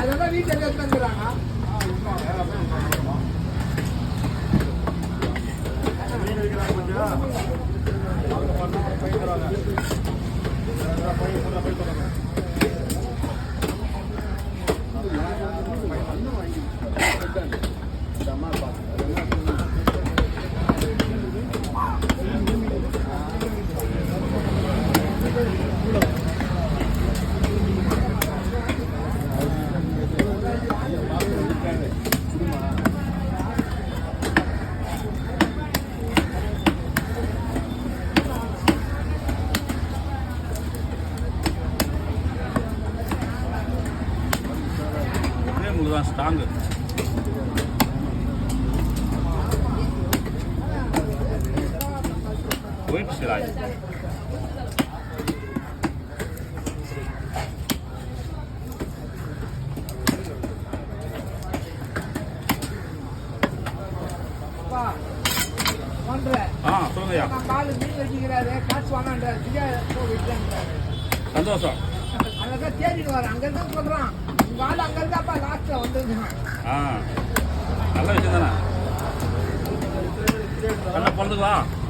அதெல்லாம் வீட்டில் எடுத்துக்கிறாங்க. தான் ஸ்ட்ராங்கு. ஒயிட் சிராய் சொல்லுங்கய்யா. சந்தோஷம். அங்கதான் தேடிட்டு வரேன். அங்கதான் சொல்றான் வாழ அங்க இருக்காப்பா லாஸ்ட்ல வந்துருக்கான். நல்ல விஷயம் தானே. நல்லா பிறந்துக்கலாம்.